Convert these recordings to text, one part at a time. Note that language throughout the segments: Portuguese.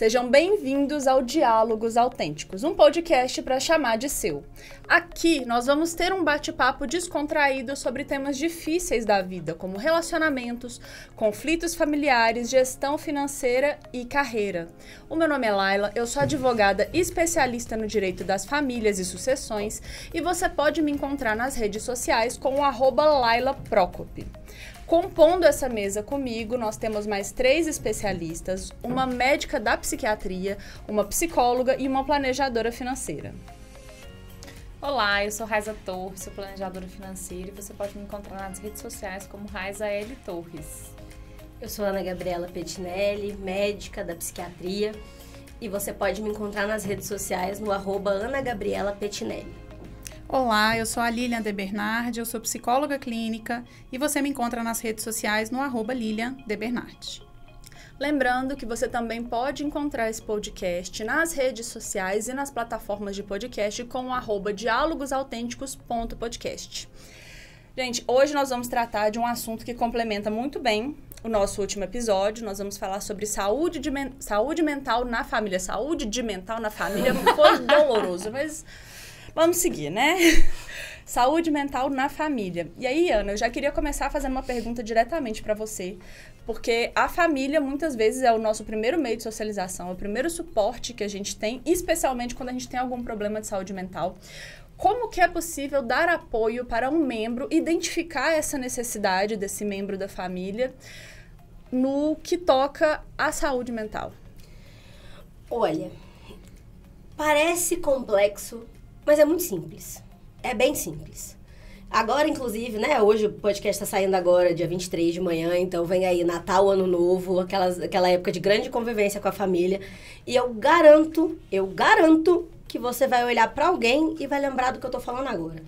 Sejam bem-vindos ao Diálogos Autênticos, um podcast para chamar de seu. Aqui nós vamos ter um bate-papo descontraído sobre temas difíceis da vida, como relacionamentos, conflitos familiares, gestão financeira e carreira. O meu nome é Laila, eu sou advogada especialista no direito das famílias e sucessões e você pode me encontrar nas redes sociais com o @LailaProcope. Compondo essa mesa comigo, nós temos mais 3 especialistas, uma médica da psiquiatria, uma psicóloga e uma planejadora financeira. Olá, eu sou Raiza Torres, sou planejadora financeira e você pode me encontrar nas redes sociais como Raiza L. Torres. Eu sou Ana Gabriela Pettinelli, médica da psiquiatria e você pode me encontrar nas redes sociais no @AnaGabrielaPettinelli. Olá, eu sou a Lilian de Bernardi, eu sou psicóloga clínica e você me encontra nas redes sociais no @Lilian de Bernardi. Lembrando que você também pode encontrar esse podcast nas redes sociais e nas plataformas de podcast com o @dialogosautênticos.podcast. Gente, hoje nós vamos tratar de um assunto que complementa muito bem o nosso último episódio. Nós vamos falar sobre saúde mental na família. Saúde mental na família foi doloroso, mas vamos seguir, né? Saúde mental na família. E aí, Ana, eu já queria começar fazendo uma pergunta diretamente para você, porque a família muitas vezes é o nosso primeiro meio de socialização, é o primeiro suporte que a gente tem, especialmente quando a gente tem algum problema de saúde mental. Como que é possível dar apoio para um membro, identificar essa necessidade desse membro da família no que toca à saúde mental? Olha, parece complexo, mas é muito simples. É bem simples. Agora, inclusive, né? Hoje o podcast está saindo agora, dia 23 de manhã. Então, vem aí Natal, Ano Novo, aquela época de grande convivência com a família. E eu garanto que você vai olhar para alguém e vai lembrar do que eu tô falando agora.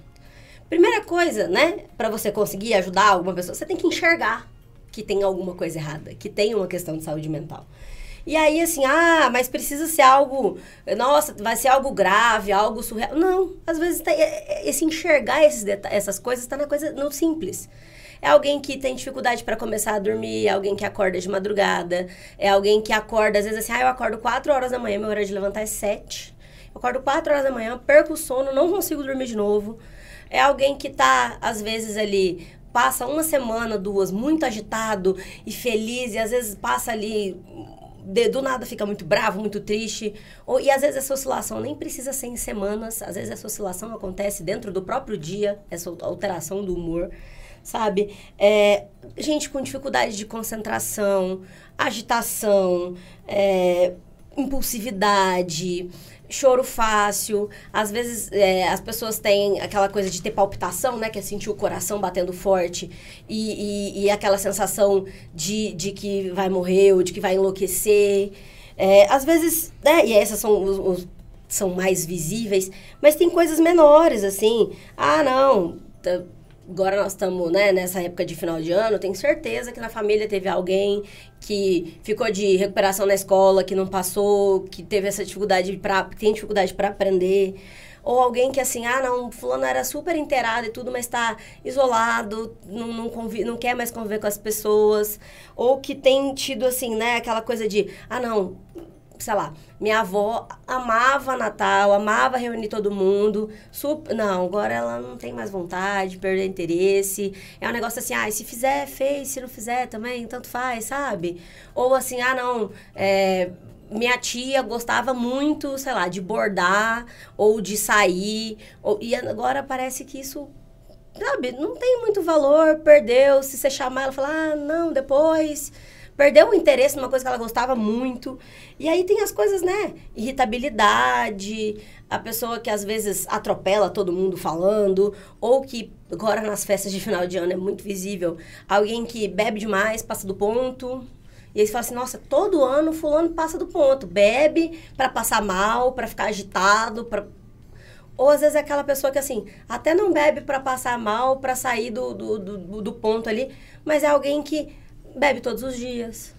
Primeira coisa, né? Para você conseguir ajudar alguma pessoa, você tem que enxergar que tem alguma coisa errada, que tem uma questão de saúde mental. E aí, assim, mas precisa ser algo, nossa, vai ser algo grave, algo surreal. Não, às vezes esse enxergar essas coisas está no simples. É alguém que tem dificuldade para começar a dormir, é alguém que acorda de madrugada, é alguém que acorda, às vezes assim, eu acordo 4 horas da manhã, meu horário de levantar é 7. Eu acordo 4 horas da manhã, perco o sono, não consigo dormir de novo. É alguém que tá, às vezes, ali, passa uma semana, 2, muito agitado e feliz, e às vezes passa ali do nada fica muito bravo, muito triste. E às vezes essa oscilação nem precisa ser em semanas. Às vezes essa oscilação acontece dentro do próprio dia, essa alteração do humor, sabe? Gente com dificuldade de concentração, agitação, impulsividade, choro fácil. Às vezes as pessoas têm aquela coisa de ter palpitação, né? Que é sentir o coração batendo forte e aquela sensação de que vai morrer ou de que vai enlouquecer. Às vezes, né? E essas são mais visíveis, mas tem coisas menores, assim. Não, agora nós estamos, né, nessa época de final de ano, tenho certeza que na família teve alguém que ficou de recuperação na escola, que não passou, que teve essa dificuldade tem dificuldade para aprender. Ou alguém que assim, não, fulano era super inteirado e tudo, mas está isolado, não quer mais conviver com as pessoas. Ou que tem tido assim, né, aquela coisa de, não, sei lá, minha avó amava Natal, amava reunir todo mundo. Não, agora ela não tem mais vontade, perdeu interesse. É um negócio assim, se fizer, fez, se não fizer também, tanto faz, sabe? Ou assim, não, minha tia gostava muito, sei lá, de bordar ou de sair. E agora parece que isso, sabe, não tem muito valor, perdeu. Se você chamar, ela fala, não, depois. Perdeu o interesse numa coisa que ela gostava muito. E aí tem as coisas, né? Irritabilidade, a pessoa que às vezes atropela todo mundo falando, ou que agora nas festas de final de ano é muito visível, alguém que bebe demais, passa do ponto. E aí você fala assim, nossa, todo ano fulano passa do ponto. Bebe pra passar mal, pra ficar agitado, Ou às vezes é aquela pessoa que assim, até não bebe pra passar mal, pra sair do ponto ali, mas é alguém que bebe todos os dias,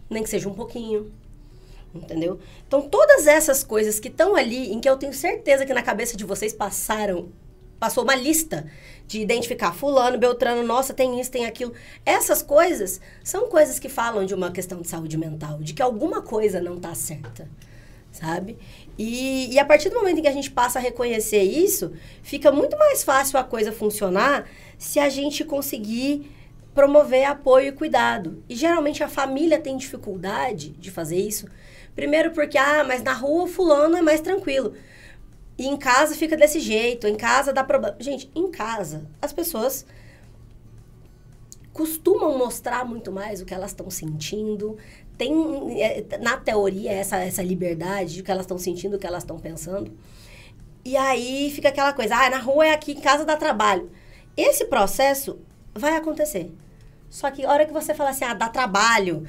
nem que seja um pouquinho, entendeu? Então, todas essas coisas que estão ali, em que eu tenho certeza que na cabeça de vocês passaram passou uma lista de identificar fulano, beltrano, nossa, tem isso, tem aquilo. Essas coisas são coisas que falam de uma questão de saúde mental, de que alguma coisa não tá certa, sabe? E a partir do momento em que a gente passa a reconhecer isso, fica muito mais fácil a coisa funcionar se a gente conseguir promover apoio e cuidado. E geralmente a família tem dificuldade de fazer isso. Primeiro porque, mas na rua fulano é mais tranquilo. E em casa fica desse jeito, em casa dá problema. Gente, em casa, as pessoas costumam mostrar muito mais o que elas estão sentindo. Tem, na teoria, essa liberdade de que elas estão sentindo, o que elas estão pensando. E aí fica aquela coisa, na rua é aqui, em casa dá trabalho. Esse processo vai acontecer. Só que a hora que você fala assim, dá trabalho,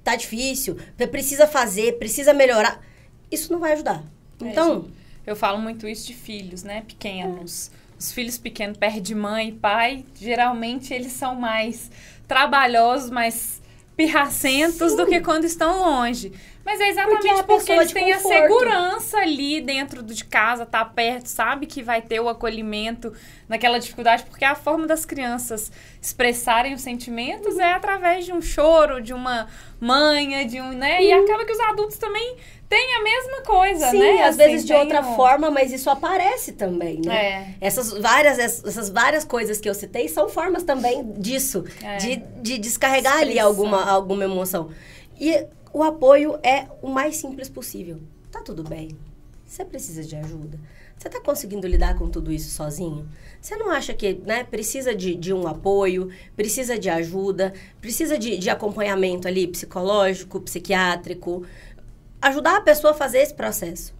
tá difícil, você precisa fazer, precisa melhorar, isso não vai ajudar. Então... Eu falo muito isso de filhos, né? Pequenos. Os filhos pequenos perto de mãe e pai, geralmente eles são mais trabalhosos, mais pirracentos do que quando estão longe. Mas é exatamente porque eles têm a segurança ali dentro de casa, tá perto, sabe que vai ter o acolhimento naquela dificuldade, porque a forma das crianças expressarem os sentimentos é através de um choro, de uma manha, né? E acaba que os adultos também têm a mesma coisa, sim, né? Às vezes de outra forma, mas isso aparece também, né? Essas várias coisas que eu citei são formas também disso, de descarregar ali alguma emoção. E o apoio é o mais simples possível. Tá tudo bem. Você precisa de ajuda. Você tá conseguindo lidar com tudo isso sozinho? Você não acha que, né, precisa de um apoio, precisa de ajuda, precisa de acompanhamento ali psicológico, psiquiátrico? Ajudar a pessoa a fazer esse processo,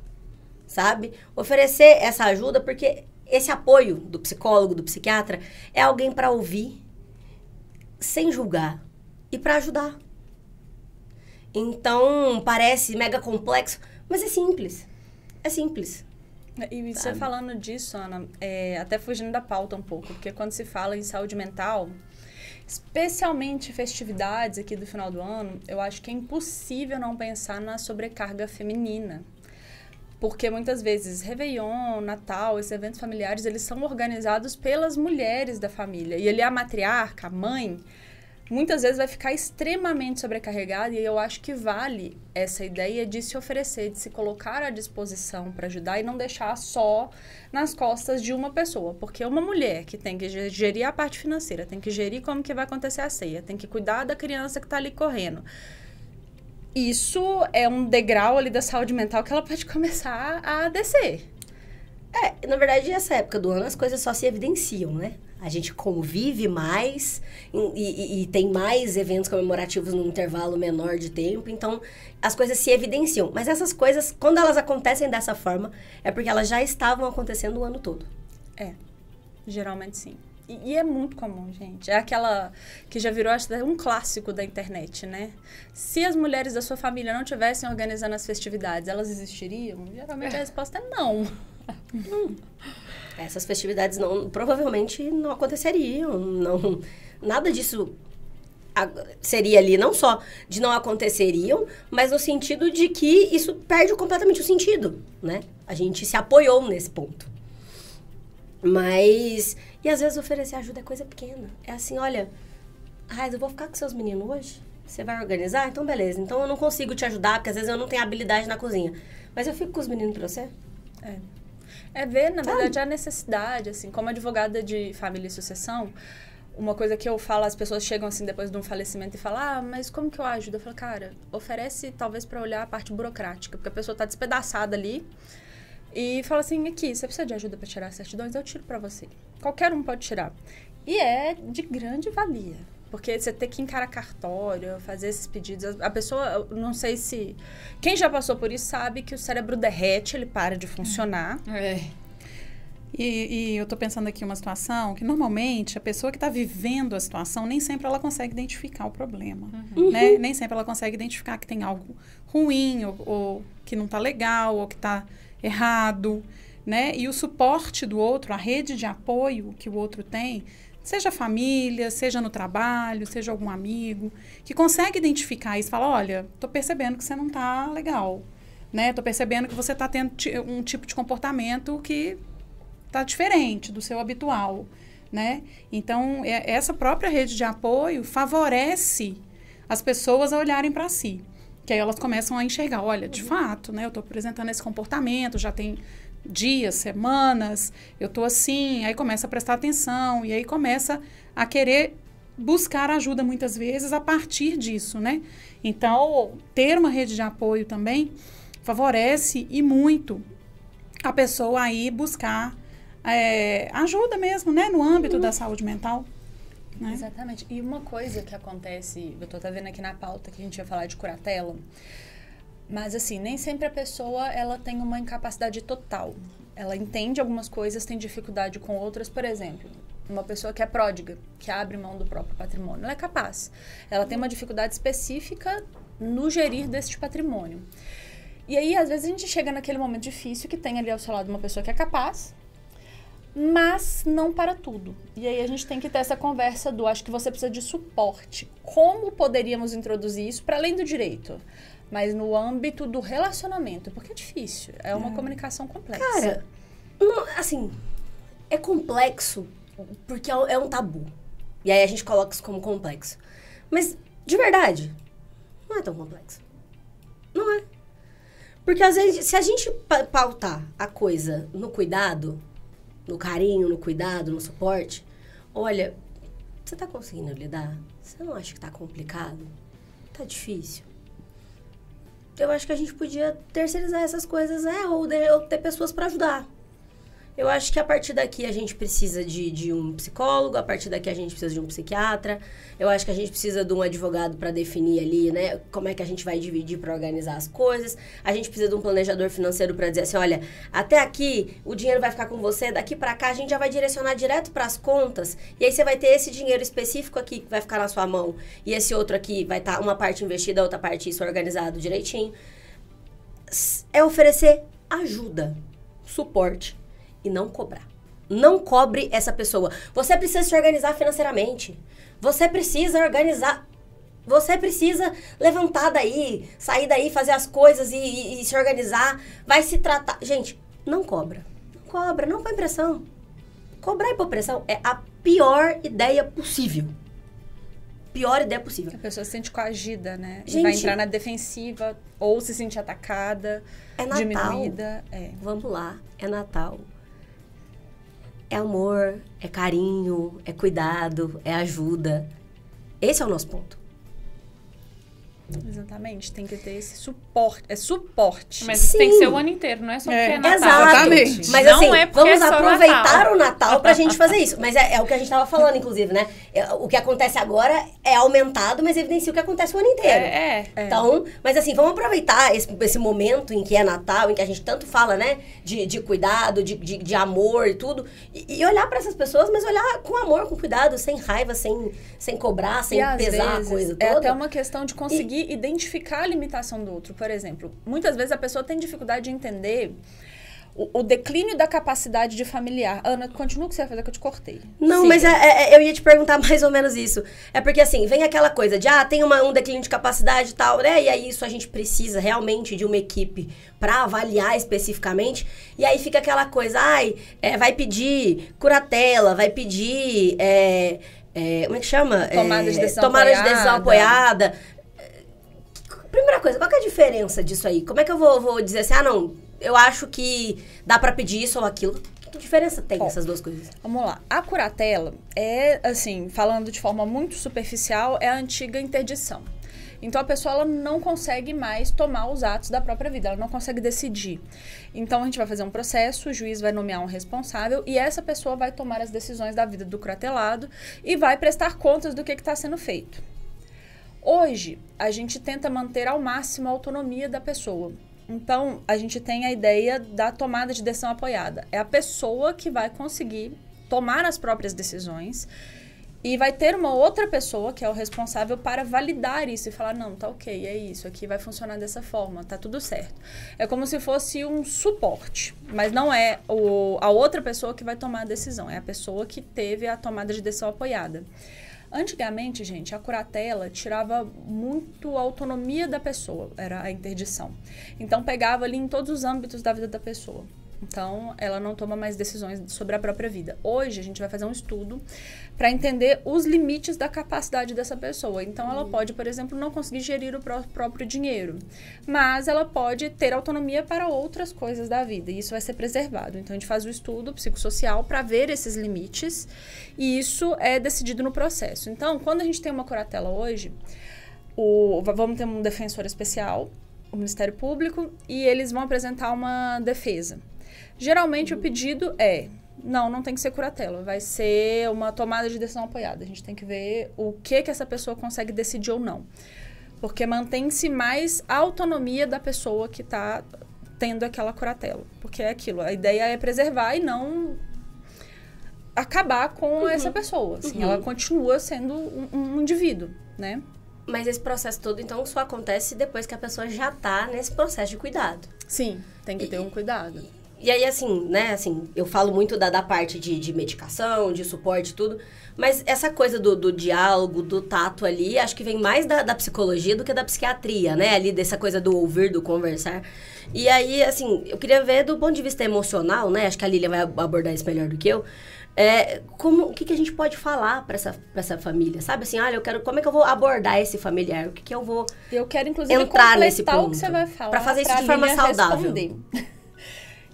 sabe? Oferecer essa ajuda, porque esse apoio do psicólogo, do psiquiatra, é alguém para ouvir, sem julgar, e para ajudar. Então, parece mega complexo, mas é simples. É simples. E você falando disso, Ana, até fugindo da pauta um pouco, porque quando se fala em saúde mental, especialmente festividades aqui do final do ano, eu acho que é impossível não pensar na sobrecarga feminina. Porque muitas vezes, Réveillon, Natal, esses eventos familiares, eles são organizados pelas mulheres da família. E ali a matriarca, a mãe, muitas vezes vai ficar extremamente sobrecarregada, e eu acho que vale essa ideia de se oferecer, de se colocar à disposição para ajudar e não deixar só nas costas de uma pessoa. Porque uma mulher que tem que gerir a parte financeira, tem que gerir como que vai acontecer a ceia, tem que cuidar da criança que está ali correndo. Isso é um degrau ali da saúde mental que ela pode começar a descer. Na verdade, nessa época do ano, as coisas só se evidenciam, né? A gente convive mais e tem mais eventos comemorativos num intervalo menor de tempo, então as coisas se evidenciam. Mas essas coisas, quando elas acontecem dessa forma, é porque elas já estavam acontecendo o ano todo. Geralmente sim. E é muito comum, gente. É aquela que já virou um clássico da internet, né? Se as mulheres da sua família não estivessem organizando as festividades, elas existiriam? Geralmente a resposta é não. Essas festividades provavelmente não aconteceriam. Nada disso seria ali, não só de não aconteceriam, mas no sentido de que isso perde completamente o sentido, né? A gente se apoiou nesse ponto. Mas... E às vezes oferecer ajuda é coisa pequena. É assim, olha, Raiz, eu vou ficar com seus meninos hoje? Você vai organizar? Então beleza. Então eu não consigo te ajudar, porque às vezes eu não tenho habilidade na cozinha. Mas eu fico com os meninos pra você? É ver, na verdade, a necessidade, assim, como advogada de família e sucessão, uma coisa que eu falo, as pessoas chegam assim depois de um falecimento e falam, mas como que eu ajudo? Eu falo, cara, oferece talvez para olhar a parte burocrática, porque a pessoa tá despedaçada ali e fala assim, aqui, você precisa de ajuda para tirar as certidões? Eu tiro para você. Qualquer um pode tirar. E é de grande valia, porque você ter que encarar cartório, fazer esses pedidos, a pessoa, não sei se... Quem já passou por isso sabe que o cérebro derrete, ele para de funcionar. E eu tô pensando aqui uma situação que, normalmente, a pessoa que está vivendo a situação, nem sempre ela consegue identificar o problema, né? Nem sempre ela consegue identificar que tem algo ruim, ou que não tá legal, ou que tá errado, né? E o suporte do outro, a rede de apoio que o outro tem, seja família, seja no trabalho, seja algum amigo, que consegue identificar isso e fala, olha, tô percebendo que você não tá legal, né? Tô percebendo que você tá tendo um tipo de comportamento que tá diferente do seu habitual, né? Então, essa própria rede de apoio favorece as pessoas a olharem para si. Que aí elas começam a enxergar, olha, de fato, né? Eu estou apresentando esse comportamento, já tem dias, semanas, eu estou assim, aí começa a prestar atenção, e aí começa a querer buscar ajuda muitas vezes a partir disso, né? Então, ter uma rede de apoio também favorece e muito a pessoa aí buscar ajuda mesmo, né? No âmbito da saúde mental. Né? Exatamente. E uma coisa que acontece, eu tô até vendo aqui na pauta que a gente ia falar de curatela, mas assim, nem sempre a pessoa, ela tem uma incapacidade total. Ela entende algumas coisas, tem dificuldade com outras. Por exemplo, uma pessoa que é pródiga, que abre mão do próprio patrimônio, ela é capaz. Ela tem uma dificuldade específica no gerir deste patrimônio. E aí, às vezes, a gente chega naquele momento difícil que tem ali ao seu lado uma pessoa que é capaz, mas não para tudo. E aí a gente tem que ter essa conversa do, acho que você precisa de suporte. Como poderíamos introduzir isso para além do direito? Mas no âmbito do relacionamento, porque é difícil. É uma comunicação complexa. Cara, não, assim, é complexo porque é um tabu. E aí a gente coloca isso como complexo. Mas, de verdade, não é tão complexo. Não é. Porque, às vezes, se a gente pautar a coisa no cuidado, no carinho, no cuidado, no suporte, olha, você tá conseguindo lidar? Você não acha que tá complicado? Tá difícil? Eu acho que a gente podia terceirizar essas coisas, ou ter pessoas para ajudar. Eu acho que a partir daqui a gente precisa de um psicólogo, a partir daqui a gente precisa de um psiquiatra, eu acho que a gente precisa de um advogado para definir ali, né, como é que a gente vai dividir para organizar as coisas, a gente precisa de um planejador financeiro para dizer assim, olha, até aqui o dinheiro vai ficar com você, daqui para cá a gente já vai direcionar direto para as contas, e aí você vai ter esse dinheiro específico aqui que vai ficar na sua mão, e esse outro aqui vai estar uma parte investida, a outra parte isso organizado direitinho. É oferecer ajuda, suporte. E não cobrar. Não cobre essa pessoa. Você precisa se organizar financeiramente. Você precisa organizar. Você precisa levantar daí, sair daí, fazer as coisas e se organizar. Vai se tratar. Gente, não cobra. Não cobra, não põe pressão. Cobrar e pôr pressão é a pior ideia possível. Pior ideia possível. A pessoa se sente coagida, né? Gente, vai entrar na defensiva ou se sentir atacada, é Natal. diminuída. Vamos lá, é Natal. É amor, é carinho, é cuidado, é ajuda. Esse é o nosso ponto. Exatamente, tem que ter esse suporte. É suporte. Mas isso tem que ser o ano inteiro, não é só porque é Natal. Exatamente. Mas não assim, é porque vamos é só aproveitar Natal. o Natal pra gente fazer isso. Mas é o que a gente tava falando, inclusive, né? O que acontece agora é aumentado, mas evidencia o que acontece o ano inteiro. Então, mas assim, vamos aproveitar esse momento em que é Natal, em que a gente tanto fala, né? De cuidado, de amor e tudo. E olhar pra essas pessoas, mas olhar com amor, com cuidado, sem raiva, sem cobrar, sem pesar a coisa toda. É até uma questão de conseguir identificar a limitação do outro. Por exemplo, muitas vezes a pessoa tem dificuldade de entender o declínio da capacidade de familiar. Ana, continua o que você vai fazer que eu te cortei. Não, Siga. mas eu ia te perguntar mais ou menos isso. É porque assim, vem aquela coisa de, tem um declínio de capacidade e tal, né? E aí isso a gente precisa realmente de uma equipe pra avaliar especificamente. E aí fica aquela coisa, vai pedir curatela, vai pedir, como é que chama? Tomada de decisão apoiada. Primeira coisa, qual que é a diferença disso aí? Como é que eu vou dizer assim, não, eu acho que dá pra pedir isso ou aquilo? Que diferença tem essas duas coisas? Vamos lá. A curatela é, assim, falando de forma muito superficial, é a antiga interdição. Então, a pessoa ela não consegue mais tomar os atos da própria vida, ela não consegue decidir. Então, a gente vai fazer um processo, o juiz vai nomear um responsável e essa pessoa vai tomar as decisões da vida do curatelado e vai prestar contas do que está sendo feito. Hoje, a gente tenta manter ao máximo a autonomia da pessoa. Então, a gente tem a ideia da tomada de decisão apoiada. É a pessoa que vai conseguir tomar as próprias decisões e vai ter uma outra pessoa, que é o responsável, para validar isso e falar, não, tá ok, é isso, aqui vai funcionar dessa forma, tá tudo certo. É como se fosse um suporte, mas não é a outra pessoa que vai tomar a decisão, é a pessoa que teve a tomada de decisão apoiada. Antigamente, gente, a curatela tirava muito a autonomia da pessoa, era a interdição. Então, pegava ali em todos os âmbitos da vida da pessoa. Então, ela não toma mais decisões sobre a própria vida. Hoje, a gente vai fazer um estudo para entender os limites da capacidade dessa pessoa. Então, ela pode, por exemplo, não conseguir gerir o próprio dinheiro, mas ela pode ter autonomia para outras coisas da vida, e isso vai ser preservado. Então, a gente faz o estudo psicossocial para ver esses limites, e isso é decidido no processo. Então, quando a gente tem uma curatela hoje, vamos ter um defensor especial, o Ministério Público, e eles vão apresentar uma defesa. Geralmente, o pedido é, não tem que ser curatela, vai ser uma tomada de decisão apoiada. A gente tem que ver o que essa pessoa consegue decidir ou não. Porque mantém-se mais a autonomia da pessoa que está tendo aquela curatela. Porque é aquilo, a ideia é preservar e não acabar com essa pessoa. Assim, ela continua sendo um indivíduo, né? Mas esse processo todo, então, só acontece depois que a pessoa já está nesse processo de cuidado. Sim, tem que ter um cuidado. E aí, assim, né, assim, eu falo muito da parte de medicação, de suporte e tudo, mas essa coisa do diálogo, do tato ali, acho que vem mais da psicologia do que da psiquiatria, né? Ali dessa coisa do ouvir, do conversar. E aí, assim, eu queria ver do ponto de vista emocional, né? Acho que a Lilian vai abordar isso melhor do que eu. O que a gente pode falar para essa família, sabe? Assim, olha, como é que eu vou abordar esse familiar? O que eu vou Eu quero, inclusive, entrar nesse ponto, o que você vai falar para fazer isso de forma saudável. Responder.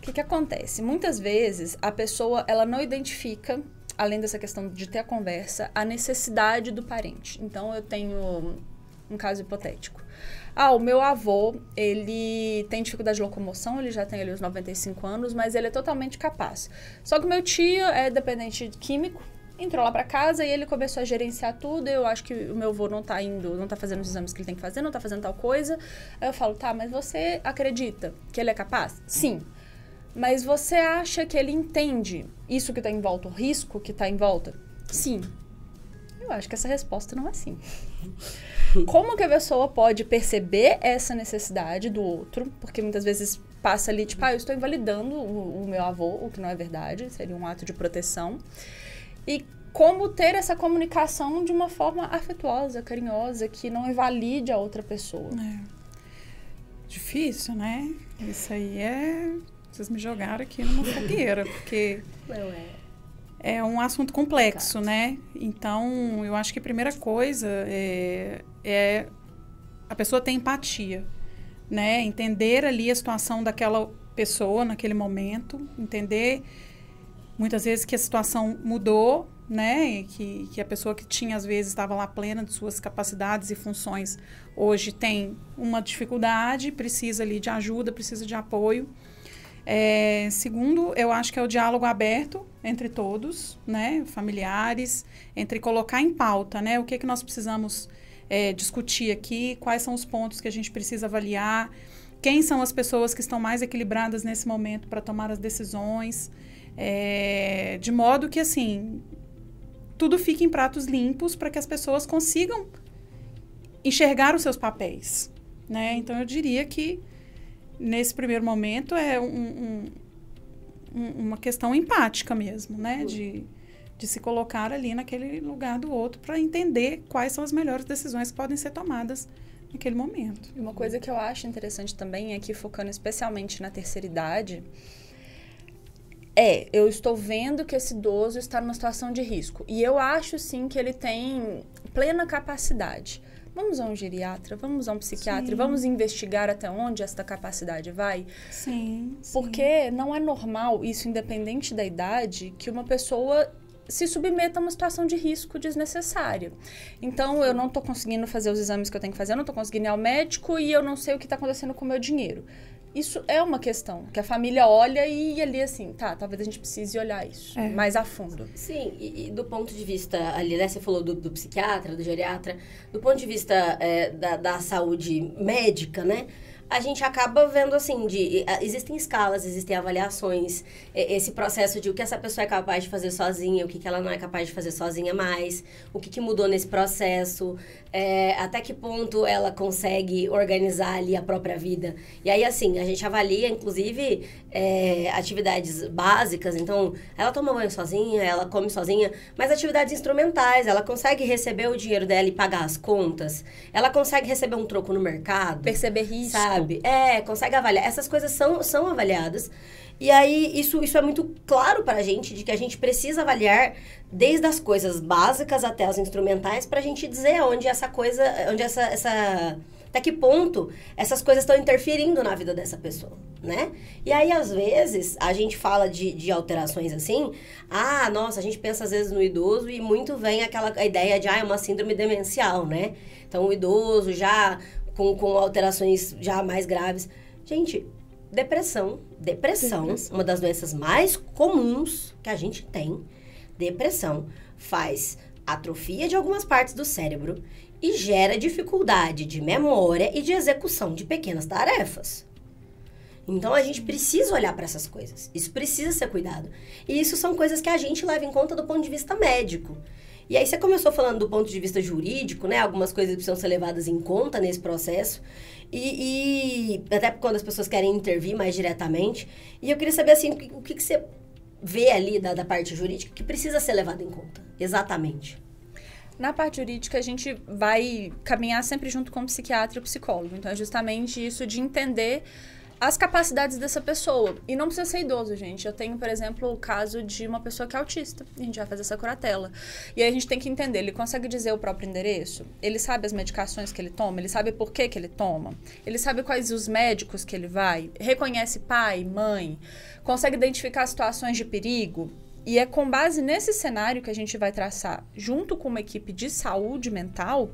O que acontece? Muitas vezes, a pessoa, ela não identifica, além dessa questão de ter a conversa, a necessidade do parente. Então, eu tenho um caso hipotético. O meu avô, ele tem dificuldade de locomoção, ele já tem ali os 95 anos, mas ele é totalmente capaz. Só que o meu tio é dependente químico, entrou lá pra casa e ele começou a gerenciar tudo. Eu acho que o meu avô não tá fazendo os exames que ele tem que fazer, não tá fazendo tal coisa. Aí eu falo, tá, mas você acredita que ele é capaz? Sim. Mas você acha que ele entende isso que tá em volta, o risco que tá em volta? Sim. Eu acho que essa resposta não é sim. Como que a pessoa pode perceber essa necessidade do outro? Porque muitas vezes passa ali, tipo, eu estou invalidando o meu avô, o que não é verdade, seria um ato de proteção. E como ter essa comunicação de uma forma afetuosa, carinhosa, que não invalide a outra pessoa. Difícil, né? Isso aí Vocês me jogaram aqui numa fogueira, porque é um assunto complexo, né? Então, eu acho que a primeira coisa é a pessoa ter empatia, né? Entender ali a situação daquela pessoa naquele momento, entender muitas vezes que a situação mudou, né? Que a pessoa que tinha, às vezes, estava lá plena de suas capacidades e funções, hoje tem uma dificuldade, precisa ali de ajuda, precisa de apoio. Segundo, eu acho que é o diálogo aberto entre todos, né, familiares, entre colocar em pauta, né, o que nós precisamos discutir aqui, quais são os pontos que a gente precisa avaliar, quem são as pessoas que estão mais equilibradas nesse momento para tomar as decisões, de modo que, assim, tudo fique em pratos limpos para que as pessoas consigam enxergar os seus papéis, né, então eu diria que nesse primeiro momento é uma questão empática mesmo, né? De se colocar ali naquele lugar do outro para entender quais são as melhores decisões que podem ser tomadas naquele momento. Uma coisa que eu acho interessante também é que, focando especialmente na terceira idade, eu estou vendo que esse idoso está numa situação de risco. E eu acho, sim, que ele tem plena capacidade. Vamos a um geriatra, vamos a um psiquiatra, vamos investigar até onde essa capacidade vai? Sim. Porque não é normal, isso independente da idade, que uma pessoa se submeta a uma situação de risco desnecessária. Então, eu não estou conseguindo fazer os exames que eu tenho que fazer, eu não estou conseguindo ir ao médico e eu não sei o que está acontecendo com o meu dinheiro. Isso é uma questão que a família olha e ali assim, talvez a gente precise olhar isso mais a fundo. Sim, e do ponto de vista, ali, né, você falou do psiquiatra, do geriatra, do ponto de vista da saúde médica, né, a gente acaba vendo, assim, existem escalas, existem avaliações, esse processo de o que essa pessoa é capaz de fazer sozinha, o que ela não é capaz de fazer sozinha mais, o que mudou nesse processo, até que ponto ela consegue organizar ali a própria vida. E aí, assim, a gente avalia, inclusive, atividades básicas, então, ela toma banho sozinha, ela come sozinha, mas atividades instrumentais, ela consegue receber o dinheiro dela e pagar as contas, ela consegue receber um troco no mercado. Perceber risco. Sabe? Consegue avaliar. Essas coisas são avaliadas. E aí, isso é muito claro pra gente, de que a gente precisa avaliar desde as coisas básicas até as instrumentais, pra gente dizer onde essa coisa, até que ponto essas coisas estão interferindo na vida dessa pessoa, né? E aí, às vezes, a gente fala de alterações assim, nossa, a gente pensa às vezes no idoso e muito vem a ideia de, é uma síndrome demencial, né? Então, o idoso já com alterações já mais graves. Gente, depressão, uma das doenças mais comuns que a gente tem. Depressão faz atrofia de algumas partes do cérebro e gera dificuldade de memória e de execução de pequenas tarefas. Então, a gente precisa olhar para essas coisas. Isso precisa ser cuidado. E isso são coisas que a gente leva em conta do ponto de vista médico. E aí, você começou falando do ponto de vista jurídico, né? Algumas coisas precisam ser levadas em conta nesse processo. E até quando as pessoas querem intervir mais diretamente. E eu queria saber, assim, o que você vê ali da parte jurídica que precisa ser levado em conta, exatamente. Na parte jurídica, a gente vai caminhar sempre junto com o psiquiatra e o psicólogo. Então, é justamente isso de entender as capacidades dessa pessoa. E não precisa ser idoso, gente. Eu tenho, por exemplo, o caso de uma pessoa que é autista. E a gente vai fazer essa curatela. E aí a gente tem que entender, ele consegue dizer o próprio endereço? Ele sabe as medicações que ele toma? Ele sabe por que ele toma? Ele sabe quais os médicos que ele vai? Reconhece pai, mãe? Consegue identificar situações de perigo? E é com base nesse cenário que a gente vai traçar, junto com uma equipe de saúde mental,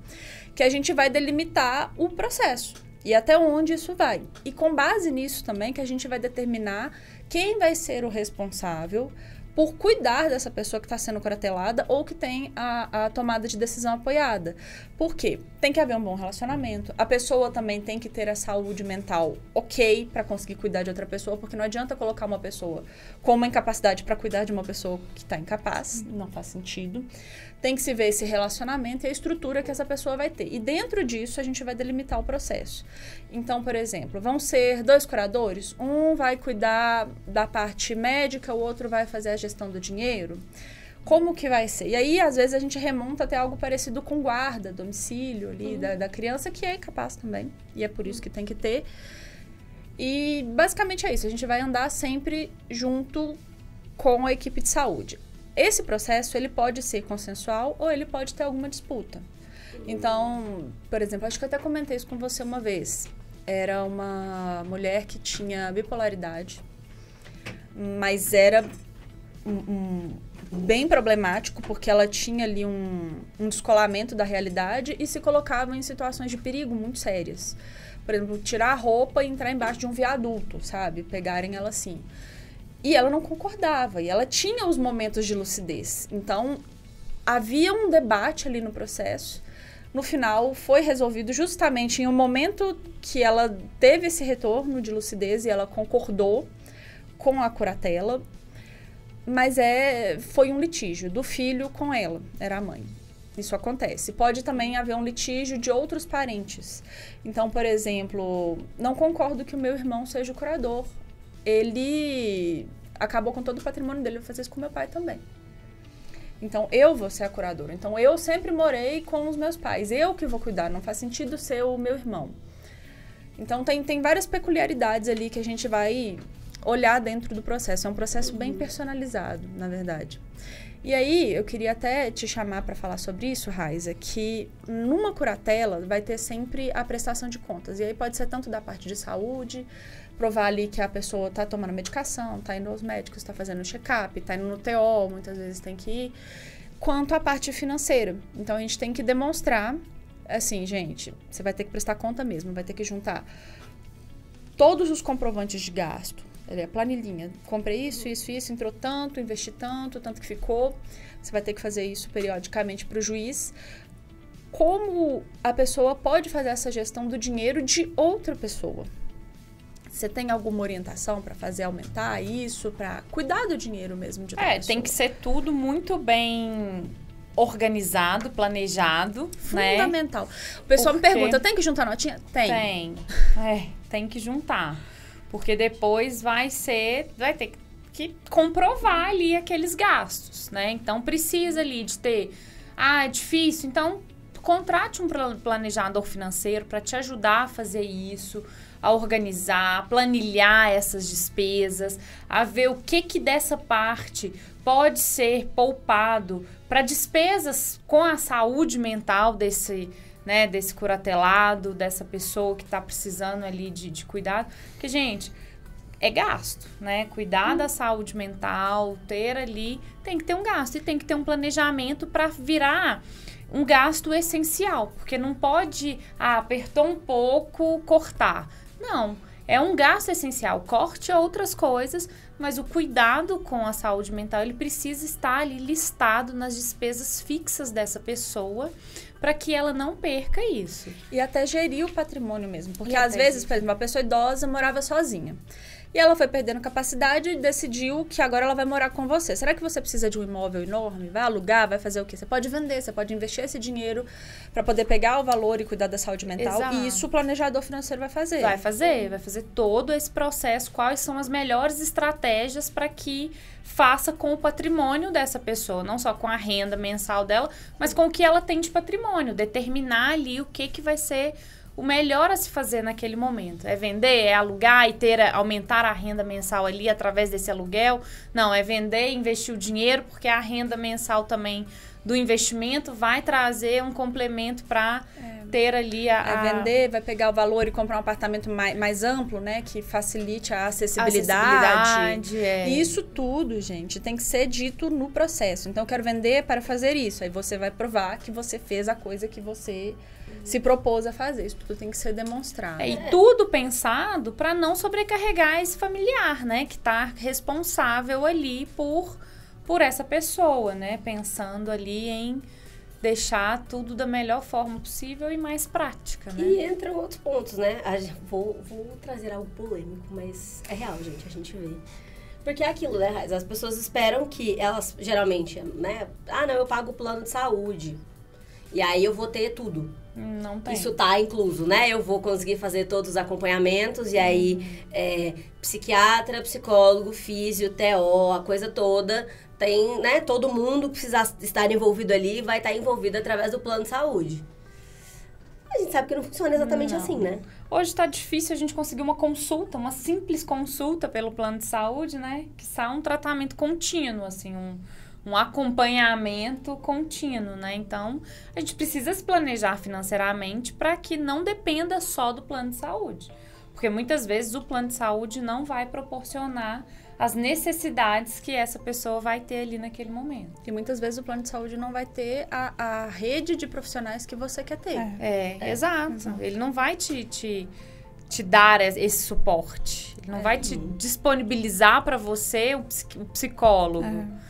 que a gente vai delimitar o processo e até onde isso vai. E com base nisso também que a gente vai determinar quem vai ser o responsável por cuidar dessa pessoa que está sendo curatelada ou que tem a tomada de decisão apoiada. Por quê? Tem que haver um bom relacionamento. A pessoa também tem que ter a saúde mental ok para conseguir cuidar de outra pessoa, porque não adianta colocar uma pessoa com uma incapacidade para cuidar de uma pessoa que está incapaz, não faz sentido. Tem que se ver esse relacionamento e a estrutura que essa pessoa vai ter. E dentro disso, a gente vai delimitar o processo. Então, por exemplo, vão ser 2 curadores. Um vai cuidar da parte médica, o outro vai fazer a gestão do dinheiro. Como que vai ser? E aí, às vezes, a gente remonta até algo parecido com guarda, domicílio ali da criança, que é incapaz também. E é por isso que tem que ter. E, basicamente, é isso. A gente vai andar sempre junto com a equipe de saúde. Esse processo, ele pode ser consensual ou ele pode ter alguma disputa. Então, por exemplo, acho que eu até comentei isso com você uma vez. Era uma mulher que tinha bipolaridade, mas era bem problemático, porque ela tinha ali um descolamento da realidade e se colocava em situações de perigo muito sérias. Por exemplo, tirar a roupa e entrar embaixo de um viaduto, sabe? Pegarem ela assim. E ela não concordava, e ela tinha os momentos de lucidez. Então, havia um debate ali no processo. No final, foi resolvido justamente em um momento que ela teve esse retorno de lucidez e ela concordou com a curatela. Mas foi um litígio do filho com ela, era a mãe. Isso acontece. Pode também haver um litígio de outros parentes. Então, por exemplo, não concordo que o meu irmão seja o curador. Ele acabou com todo o patrimônio dele, eu vou fazer isso com meu pai também. Então, eu vou ser a curadora. Então, eu sempre morei com os meus pais. Eu que vou cuidar, não faz sentido ser o meu irmão. Então, tem várias peculiaridades ali que a gente vai olhar dentro do processo. É um processo bem personalizado, na verdade. E aí, eu queria até te chamar para falar sobre isso, Raiza, que numa curatela vai ter sempre a prestação de contas. E aí pode ser tanto da parte de saúde, provar ali que a pessoa está tomando medicação, está indo aos médicos, está fazendo check-up, está indo no TO, muitas vezes tem que ir, quanto a parte financeira. Então, a gente tem que demonstrar, assim, gente, você vai ter que prestar conta mesmo, vai ter que juntar todos os comprovantes de gasto, a planilhinha, comprei isso, entrou tanto, investi tanto que ficou, você vai ter que fazer isso periodicamente para o juiz. Como a pessoa pode fazer essa gestão do dinheiro de outra pessoa? Você tem alguma orientação para fazer aumentar isso, para cuidar do dinheiro mesmo de outra pessoa? Tem que ser tudo muito bem organizado, planejado, fundamental. O pessoal me pergunta, eu tenho que juntar notinha? Tem. Tem que juntar. Porque depois vai ter que comprovar ali aqueles gastos, né? Então, precisa ali de ter... é difícil, então contrate um planejador financeiro para te ajudar a fazer isso, a organizar, a planilhar essas despesas, a ver o que dessa parte pode ser poupado para despesas com a saúde mental desse curatelado, dessa pessoa que está precisando ali de cuidado. Porque, gente, é gasto, né? Cuidar da saúde mental, ter ali, tem que ter um gasto e tem que ter um planejamento para virar um gasto essencial, porque não pode, apertou um pouco, cortar. Não, é um gasto essencial. Corte outras coisas, mas o cuidado com a saúde mental, ele precisa estar ali listado nas despesas fixas dessa pessoa, para que ela não perca isso. E até gerir o patrimônio mesmo, porque às vezes, por exemplo, uma pessoa idosa morava sozinha. E ela foi perdendo capacidade e decidiu que agora ela vai morar com você. Será que você precisa de um imóvel enorme? Vai alugar? Vai fazer o quê? Você pode vender, você pode investir esse dinheiro para poder pegar o valor e cuidar da saúde mental. Exato. E isso o planejador financeiro vai fazer. Vai fazer todo esse processo. Quais são as melhores estratégias para que faça com o patrimônio dessa pessoa. Não só com a renda mensal dela, mas com o que ela tem de patrimônio. Determinar ali o que vai ser o melhor a se fazer naquele momento. É vender, é alugar e aumentar a renda mensal ali através desse aluguel? Não, é vender e investir o dinheiro, porque a renda mensal também do investimento vai trazer um complemento para ter ali É vender, vai pegar o valor e comprar um apartamento mais amplo, né? Que facilite a acessibilidade. E isso tudo, gente, tem que ser dito no processo. Então, eu quero vender para fazer isso. Aí você vai provar que você fez a coisa que você se propôs a fazer. Isso tudo tem que ser demonstrado. E tudo pensado para não sobrecarregar esse familiar, né? Que está responsável ali por essa pessoa, né? Pensando ali em deixar tudo da melhor forma possível e mais prática, né? E entram outros pontos, né? Vou trazer algo polêmico, mas é real, gente, a gente vê. Porque é aquilo, né, as pessoas esperam que elas, geralmente, né? Não, eu pago o plano de saúde. E aí eu vou ter tudo. Não tem. Isso tá incluso, né? Eu vou conseguir fazer todos os acompanhamentos e aí psiquiatra, psicólogo, físio, TO, a coisa toda. Tem, né? Todo mundo que precisar estar envolvido ali vai estar envolvido através do plano de saúde. A gente sabe que não funciona exatamente assim, né? Hoje está difícil a gente conseguir uma consulta, uma simples consulta pelo plano de saúde, né? Que sai um tratamento contínuo, assim, um acompanhamento contínuo, né? Então, a gente precisa se planejar financeiramente para que não dependa só do plano de saúde. Porque muitas vezes o plano de saúde não vai proporcionar as necessidades que essa pessoa vai ter ali naquele momento. E muitas vezes o plano de saúde não vai ter a rede de profissionais que você quer ter. Exato. Ele não vai te dar esse suporte. Ele não vai te disponibilizar para você o psicólogo.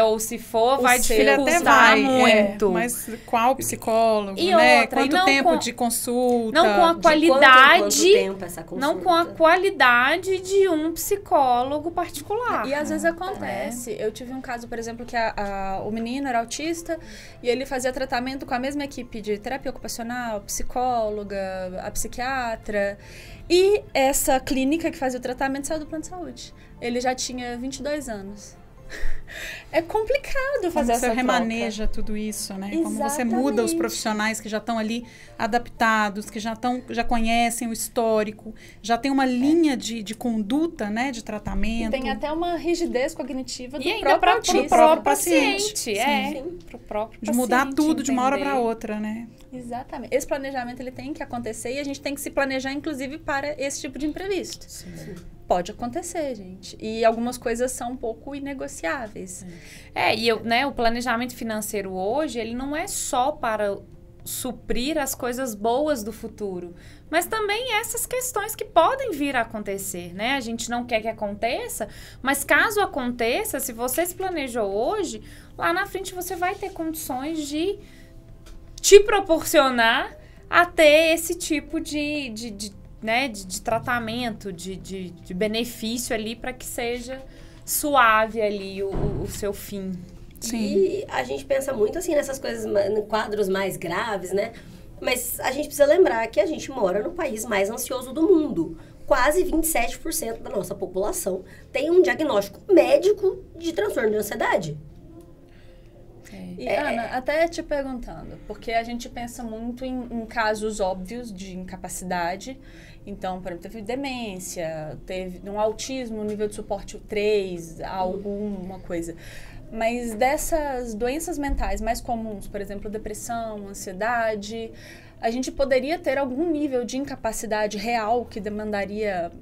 Ou se for, vai dificultar muito. Mas qual psicólogo, e né? outra, quanto tempo de consulta? Não com a qualidade, quanto tempo essa consulta? Não com a qualidade de um psicólogo particular. E às vezes acontece. Eu tive um caso, por exemplo, que o menino era autista e ele fazia tratamento com a mesma equipe de terapia ocupacional, psicóloga, a psiquiatra. E essa clínica que fazia o tratamento saiu do plano de saúde. Ele já tinha 22 anos. É complicado fazer essa troca. Você remaneja tudo isso, né? Exatamente. Como você muda os profissionais que já estão ali adaptados, que já conhecem o histórico, já tem uma linha de conduta, né? De tratamento. E tem até uma rigidez cognitiva do próprio paciente. Pro próprio de mudar tudo de uma hora para outra, né? Exatamente. Esse planejamento ele tem que acontecer e a gente tem que se planejar, inclusive, para esse tipo de imprevisto. Sim. Pode acontecer, gente. E algumas coisas são um pouco inegociáveis. O planejamento financeiro hoje, ele não é só para suprir as coisas boas do futuro, mas também essas questões que podem vir a acontecer, né? A gente não quer que aconteça, mas caso aconteça, se você se planejou hoje, lá na frente você vai ter condições de te proporcionar a ter esse tipo de tratamento, de benefício ali para que seja suave ali o seu fim. Sim. E a gente pensa muito assim nessas coisas, em quadros mais graves, né? Mas a gente precisa lembrar que a gente mora no país mais ansioso do mundo. Quase 27% da nossa população tem um diagnóstico médico de transtorno de ansiedade. E, Ana, até te perguntando, porque a gente pensa muito em casos óbvios de incapacidade. Então, por exemplo, teve demência, teve um autismo, nível de suporte 3, alguma coisa. Mas dessas doenças mentais mais comuns, por exemplo, depressão, ansiedade, a gente poderia ter algum nível de incapacidade real que demandaria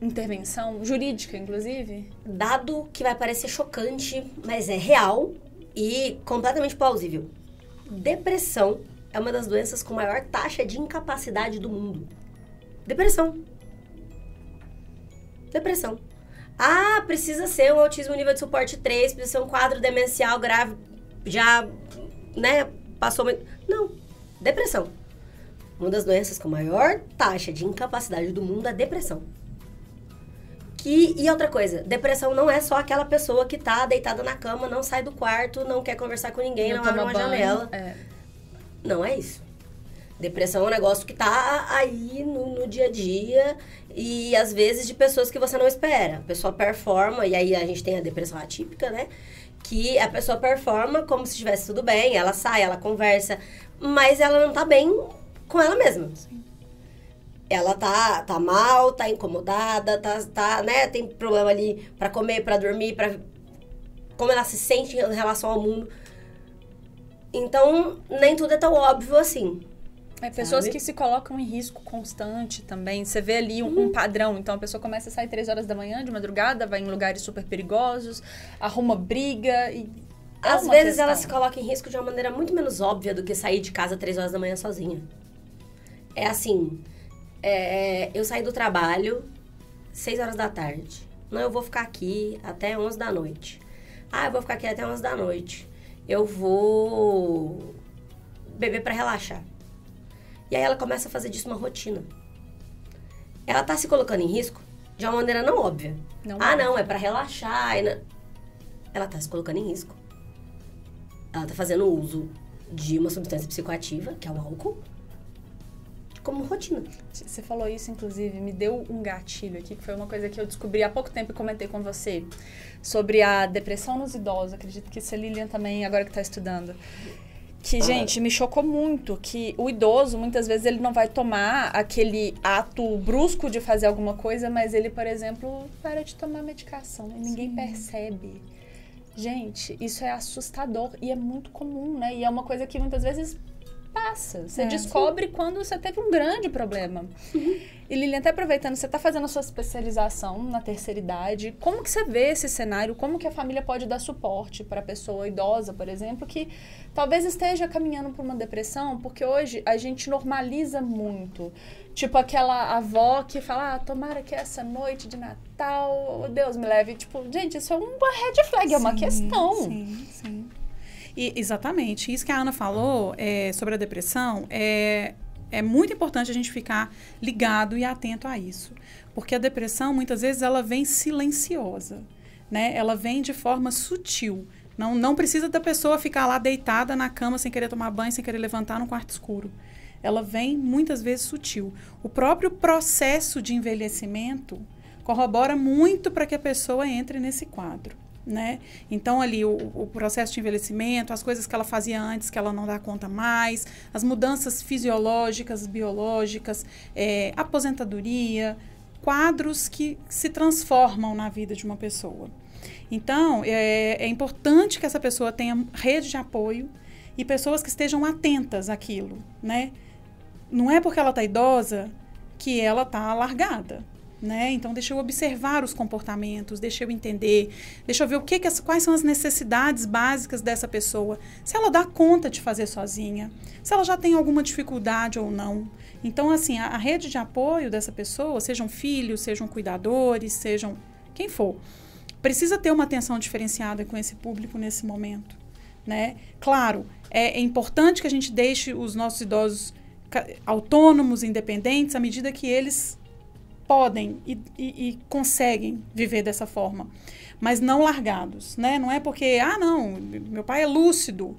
intervenção, jurídica, inclusive? Dado que vai parecer chocante, mas é real e completamente plausível. Depressão é uma das doenças com maior taxa de incapacidade do mundo. Depressão. Depressão. Ah, precisa ser um autismo nível de suporte 3, precisa ser um quadro demencial grave, já, né, passou... Não, depressão. Uma das doenças com maior taxa de incapacidade do mundo é depressão. E outra coisa, depressão não é só aquela pessoa que tá deitada na cama, não sai do quarto, não quer conversar com ninguém, não abre uma janela. Não é isso. Depressão é um negócio que tá aí no dia a dia e às vezes de pessoas que você não espera. A pessoa performa, e aí a gente tem a depressão atípica, né? Que a pessoa performa como se estivesse tudo bem, ela sai, ela conversa, mas ela não tá bem com ela mesma. Sim. Ela tá mal, tá incomodada, tá, né? Tem problema ali pra comer, pra dormir, como ela se sente em relação ao mundo. Então, nem tudo é tão óbvio assim. Pessoas que se colocam em risco constante também. Você vê ali um padrão. Então, a pessoa começa a sair 3 horas da manhã, de madrugada, vai em lugares super perigosos, arruma briga e... Às vezes, ela se coloca em risco de uma maneira muito menos óbvia do que sair de casa 3 horas da manhã sozinha. É assim... eu saí do trabalho 6 horas da tarde. Não, eu vou ficar aqui até 11 da noite. Eu vou ficar aqui até 11 da noite. Eu vou beber pra relaxar. E aí ela começa a fazer disso uma rotina. Ela tá se colocando em risco de uma maneira não óbvia. Não, é pra relaxar. Ela tá se colocando em risco. Ela tá fazendo uso de uma substância psicoativa, que é o álcool, como rotina. Você falou isso, inclusive, me deu um gatilho aqui, que foi uma coisa que eu descobri há pouco tempo e comentei com você, sobre a depressão nos idosos. Acredito que a Lilian também, agora que está estudando. Que, gente, me chocou muito que o idoso, muitas vezes, ele não vai tomar aquele ato brusco de fazer alguma coisa, mas ele, por exemplo, para de tomar medicação e ninguém percebe. Gente, isso é assustador e é muito comum, né? E é uma coisa que muitas vezes passa. Você descobre quando você teve um grande problema. E Lilian, até aproveitando, você está fazendo a sua especialização na terceira idade. Como que você vê esse cenário? Como que a família pode dar suporte para a pessoa idosa, por exemplo, que talvez esteja caminhando por uma depressão? Porque hoje a gente normaliza muito. Tipo aquela avó que fala, tomara que essa noite de Natal, Deus me leve. Tipo, gente, isso é uma red flag, é uma questão. Sim. E, exatamente. Isso que a Ana falou sobre a depressão é muito importante a gente ficar ligado e atento a isso. Porque a depressão, muitas vezes, ela vem silenciosa, né? Ela vem de forma sutil. Não precisa da pessoa ficar lá deitada na cama sem querer tomar banho, sem querer levantar no quarto escuro. Ela vem, muitas vezes, sutil. O próprio processo de envelhecimento corrobora muito para que a pessoa entre nesse quadro. Né? Então, ali, o processo de envelhecimento, as coisas que ela fazia antes, que ela não dá conta mais, as mudanças fisiológicas, biológicas, aposentadoria, quadros que se transformam na vida de uma pessoa. Então, é importante que essa pessoa tenha rede de apoio e pessoas que estejam atentas àquilo, né? Não é porque ela está idosa que ela está largada. Né? Então, deixa eu observar os comportamentos, deixa eu entender, deixa eu ver quais são as necessidades básicas dessa pessoa, se ela dá conta de fazer sozinha, se ela já tem alguma dificuldade ou não. Então, assim, a rede de apoio dessa pessoa, sejam filhos, sejam cuidadores, sejam quem for, precisa ter uma atenção diferenciada com esse público nesse momento. Né? Claro, é importante que a gente deixe os nossos idosos autônomos, independentes, à medida que eles podem e conseguem viver dessa forma, mas não largados, né? Não é porque, meu pai é lúcido,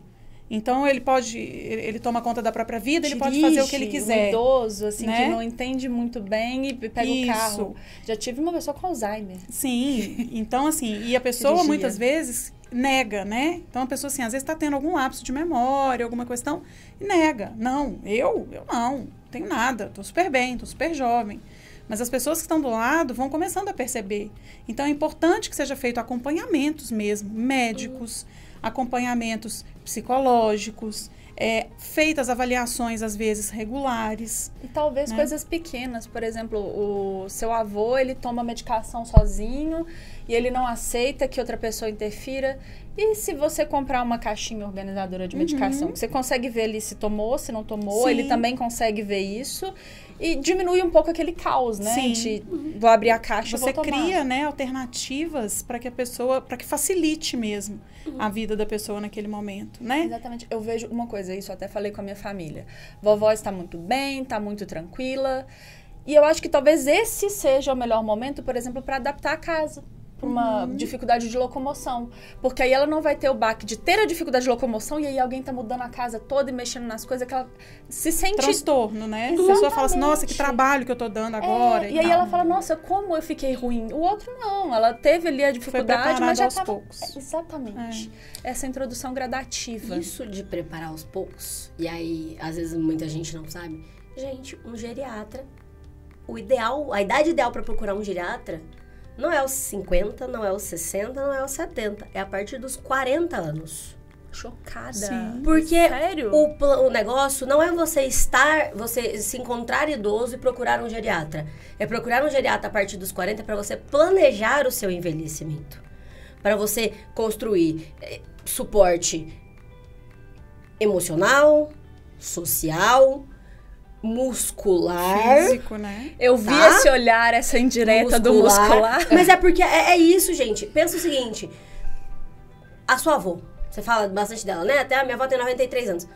então ele toma conta da própria vida, ele pode fazer o que ele quiser. Um idoso, assim, né? Que não entende muito bem e pega o carro. Já tive uma pessoa com Alzheimer. Sim, então assim, e a pessoa muitas vezes, nega, né? Então, a pessoa, assim, às vezes está tendo algum lapso de memória, alguma questão, e nega. Não, eu não tenho nada, estou super bem, estou super jovem. Mas as pessoas que estão do lado vão começando a perceber. Então, é importante que seja feito acompanhamentos mesmo, médicos, acompanhamentos psicológicos, feitas avaliações, às vezes, regulares. E talvez né? coisas pequenas. Por exemplo, o seu avô, ele toma medicação sozinho e ele não aceita que outra pessoa interfira. E se você comprar uma caixinha organizadora de medicação, que você consegue ver ali se tomou, se não tomou, Sim. ele também consegue ver isso. E diminui um pouco aquele caos, né? Sim. Vou abrir a caixa e Você vou tomar. cria, né, alternativas para que a pessoa, para que facilite mesmo a vida da pessoa naquele momento, né? Exatamente. Eu vejo uma coisa, isso eu até falei com a minha família. Vovó está muito bem, está muito tranquila. E eu acho que talvez esse seja o melhor momento, por exemplo, para adaptar a casa. Para uma dificuldade de locomoção. Porque aí ela não vai ter o baque de ter a dificuldade de locomoção e aí alguém tá mudando a casa toda e mexendo nas coisas que ela se sente... Transtorno, né? Exatamente. A pessoa fala assim, nossa, que trabalho que eu tô dando agora. E aí ela fala, nossa, como eu fiquei ruim. O outro não, ela teve ali a dificuldade, mas já aos tava... poucos. Exatamente. Essa introdução gradativa. Isso de preparar aos poucos, e aí, às vezes, muita gente não sabe. Gente, um geriatra, o ideal, a idade ideal para procurar um geriatra não é aos 50, não é aos 60, não é aos 70. É a partir dos 40 anos. Chocada. Sim. Porque Sério? o negócio não é você se encontrar idoso e procurar um geriatra. É procurar um geriatra a partir dos 40 para você planejar o seu envelhecimento. Para você construir suporte emocional, social, muscular. Físico, né? Eu vi Tá? esse olhar, essa indireta do muscular. Mas é porque é isso, gente. Pensa o seguinte. A sua avó, você fala bastante dela, né? Até a minha avó tem 93 anos.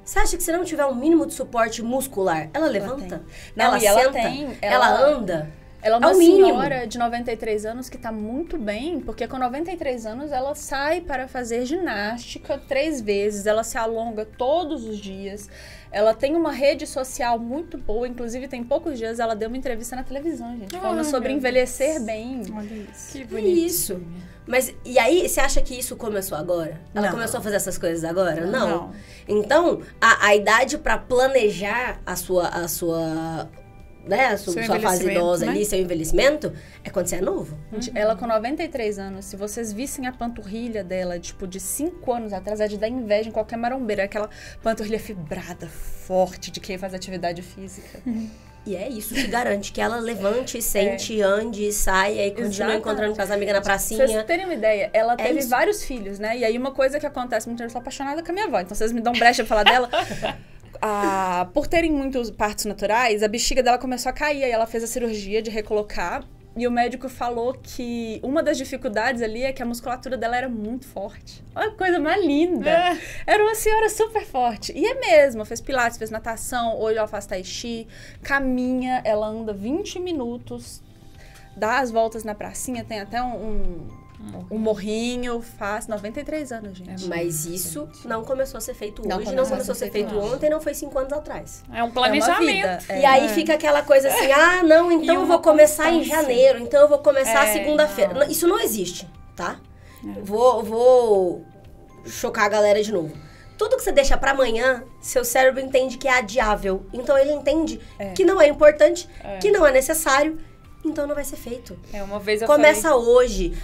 Você acha que se não tiver um mínimo de suporte muscular, ela levanta? Não, ela e ela senta? tem, Ela ela- anda? Ela é É uma o mínimo. senhora de 93 anos que tá muito bem, porque com 93 anos ela sai para fazer ginástica 3 vezes, ela se alonga todos os dias, ela tem uma rede social muito boa, inclusive tem poucos dias ela deu uma entrevista na televisão, gente, falando sobre meu envelhecer bem. Olha isso. Que É bonitinho. isso. Mas, e aí, você acha que isso começou agora? Ela Não. começou a fazer essas coisas agora? Não. Não. Então, a idade para planejar a sua Seu fase envelhecimento, idosa né? ali, seu envelhecimento, é quando você é novo. Gente, ela com 93 anos, se vocês vissem a panturrilha dela, tipo, de 5 anos atrás, é de dar inveja em qualquer marombeira. Aquela panturrilha fibrada, forte, de quem faz atividade física. E é isso que garante que ela levante, sente, ande, saia e continue Exatamente. encontrando com as amigas na Pra vocês pracinha. terem uma ideia, ela teve isso. vários filhos, né? E aí uma coisa que acontece muito, eu sou apaixonada com a minha avó, então vocês me dão brecha pra falar dela. Por terem muitos partos naturais, a bexiga dela começou a cair, aí ela fez a cirurgia de recolocar. E o médico falou que uma das dificuldades ali é que a musculatura dela era muito forte. Olha que coisa mais linda. Era uma senhora super forte. E é mesmo, fez pilates, fez natação, hoje ela faz tai chi, caminha, ela anda 20 minutos, dá as voltas na pracinha, tem até um morrinho, faz 93 anos, gente. Mas isso não começou a ser feito Não hoje, começou não começou a ser feito ontem, não foi 5 anos atrás. É um É planejamento. uma vida. E aí fica aquela coisa assim, não, então E eu uma vou começar em constância. janeiro, então eu vou começar É, segunda-feira. não. Isso não existe, tá? Vou chocar a galera de novo. Tudo que você deixa pra amanhã, seu cérebro entende que é adiável. Então ele entende que não é importante, que não é necessário, então não vai ser feito. Uma vez eu Começa hoje.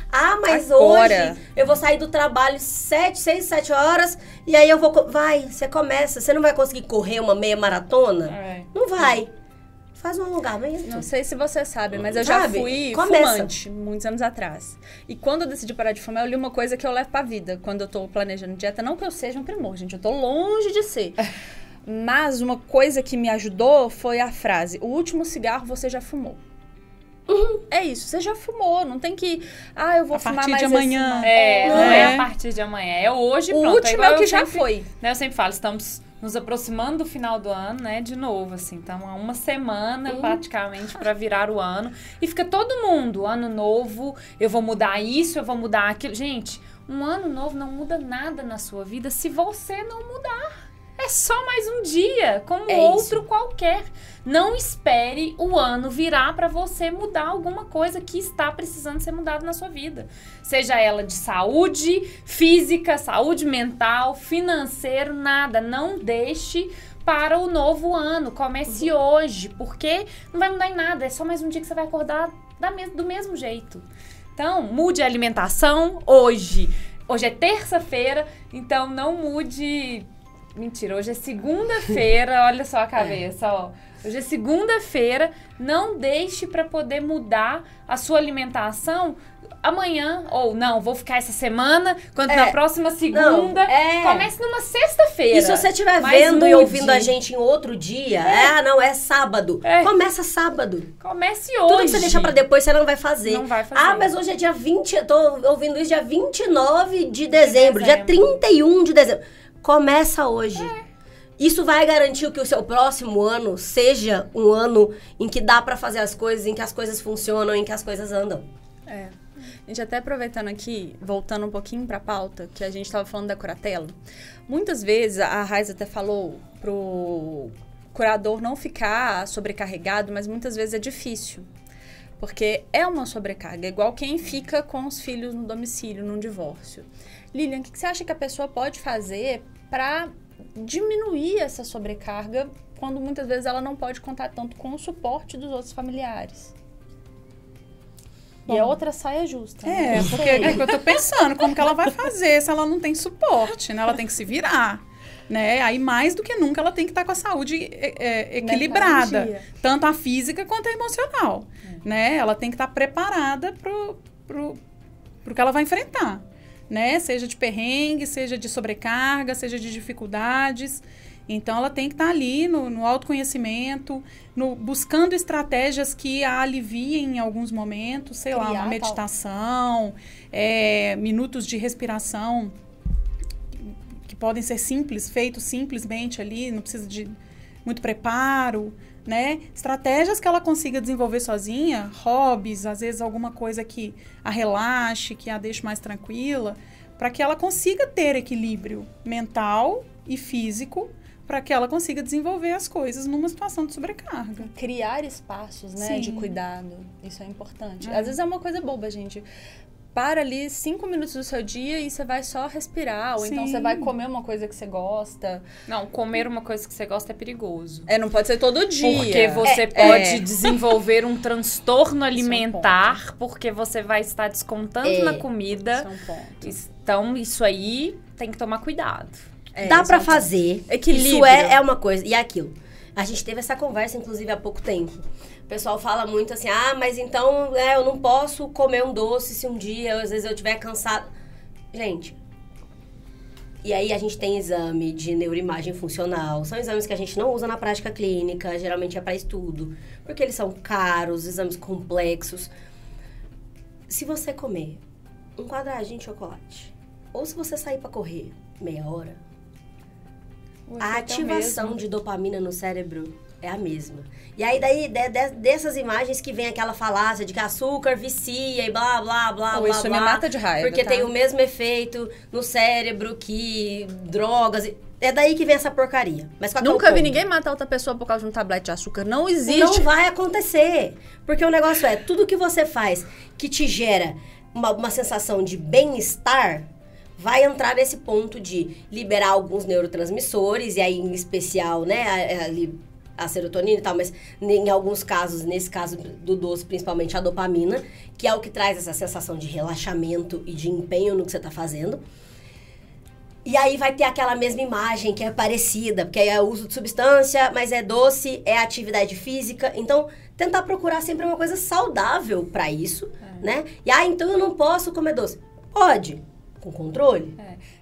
Mas Agora. hoje eu vou sair do trabalho 6, 7 horas e aí eu vou... Vai, você começa. Você não vai conseguir correr uma meia maratona? falei... Não vai. Faz um alongamento. Não sei se você sabe, mas eu já Sabe? fui Começa. fumante, muitos anos atrás. E quando eu decidi parar de fumar, eu li uma coisa que eu levo pra vida. Quando eu tô planejando dieta, não que eu seja um primor, gente, eu tô longe de ser. Mas uma coisa que me ajudou foi a frase, o último cigarro você já fumou. É isso, você já fumou, não tem que... eu vou A fumar partir mais de esse amanhã. ano. Não é a partir de amanhã, é hoje, O pronto. último igual é o que eu já sempre- foi. Né, eu sempre falo, estamos nos aproximando do final do ano, né, de novo, assim. Estamos há uma semana, praticamente, para virar o ano. E fica todo mundo, ano novo, eu vou mudar isso, eu vou mudar aquilo. Gente, um ano novo não muda nada na sua vida se você não mudar. É só mais um dia, como É outro isso. qualquer. Não espere o ano virar para você mudar alguma coisa que está precisando ser mudada na sua vida. Seja ela de saúde física, saúde mental, financeiro, nada. Não deixe para o novo ano. Comece hoje, porque não vai mudar em nada. É só mais um dia que você vai acordar do mesmo jeito. Então, mude a alimentação hoje. Hoje é terça-feira, então não mude... Mentira, hoje é segunda-feira, olha só a cabeça, ó. Hoje é segunda-feira, não deixe para poder mudar a sua alimentação amanhã, ou não, vou ficar essa semana, quando na próxima segunda, comece numa sexta-feira. E se você estiver vendo e ouvindo a gente em outro dia, é sábado, começa sábado. Comece hoje. Tudo que você deixar pra depois, você não vai fazer. Não vai fazer. Ah, mas hoje é dia 20, eu tô ouvindo isso dia 29 de dezembro, dia 31 de dezembro. Começa hoje. Isso vai garantir que o seu próximo ano seja um ano em que dá pra fazer as coisas, em que as coisas funcionam, em que as coisas andam. Gente, até aproveitando aqui, voltando um pouquinho pra pauta, que a gente tava falando da curatela. Muitas vezes, a Raiza até falou pro curador não ficar sobrecarregado, mas muitas vezes é difícil. Porque é uma sobrecarga, igual quem fica com os filhos no domicílio, num divórcio. Lilian, o que você acha que a pessoa pode fazer para diminuir essa sobrecarga quando muitas vezes ela não pode contar tanto com o suporte dos outros familiares? E a outra saia justa. Né? Porque é que eu tô pensando, como que ela vai fazer se ela não tem suporte, né? Ela tem que se virar. Né? Aí, mais do que nunca, ela tem que estar com a saúde equilibrada. Tanto a física quanto a emocional. Né? Ela tem que estar preparada pro que ela vai enfrentar. Né? Seja de perrengue, seja de sobrecarga, seja de dificuldades. Então, ela tem que estar ali no autoconhecimento, buscando estratégias que a aliviem em alguns momentos. Sei lá, uma meditação, minutos de respiração, podem ser simples, feitos simplesmente ali, não precisa de muito preparo, né? Estratégias que ela consiga desenvolver sozinha, hobbies, às vezes alguma coisa que a relaxe, que a deixe mais tranquila, para que ela consiga ter equilíbrio mental e físico, para que ela consiga desenvolver as coisas numa situação de sobrecarga. Criar espaços, né, de cuidado, isso é importante. Às vezes é uma coisa boba, gente. Para ali 5 minutos do seu dia e você vai só respirar. Ou então você vai comer uma coisa que você gosta. Não, comer uma coisa que você gosta é perigoso. Não pode ser todo dia. Porque você pode desenvolver um transtorno alimentar, porque você vai estar descontando na comida. Isso é um ponto. Então, isso aí tem que tomar cuidado. Dá pra fazer. Equilíbrio. Isso é uma coisa. E é aquilo. A gente teve essa conversa, inclusive, há pouco tempo. O pessoal fala muito assim, mas então eu não posso comer um doce se um dia, às vezes, eu estiver cansado. Gente, e aí a gente tem exame de neuroimagem funcional. São exames que a gente não usa na prática clínica, geralmente é para estudo, porque eles são caros, exames complexos. Se você comer um quadradinho de chocolate, ou se você sair para correr meia hora, a ativação de dopamina no cérebro é a mesma. E aí, dessas imagens que vem aquela falácia de que açúcar vicia e blá, blá, blá, blá, isso me mata de raiva, porque tem o mesmo efeito no cérebro que drogas. É daí que vem essa porcaria. Mas nunca vi ninguém matar outra pessoa por causa de um tablete de açúcar. Não existe. Não vai acontecer. Porque o negócio é, tudo que você faz que te gera uma sensação de bem-estar, vai entrar nesse ponto de liberar alguns neurotransmissores, e aí, em especial, né, a serotonina e tal, mas em alguns casos, nesse caso do doce, principalmente a dopamina, que é o que traz essa sensação de relaxamento e de empenho no que você está fazendo. E aí vai ter aquela mesma imagem que é parecida, porque é o uso de substância, mas é doce, é atividade física. Então, tentar procurar sempre uma coisa saudável para isso, né? E, então eu não posso comer doce. Pode, com controle.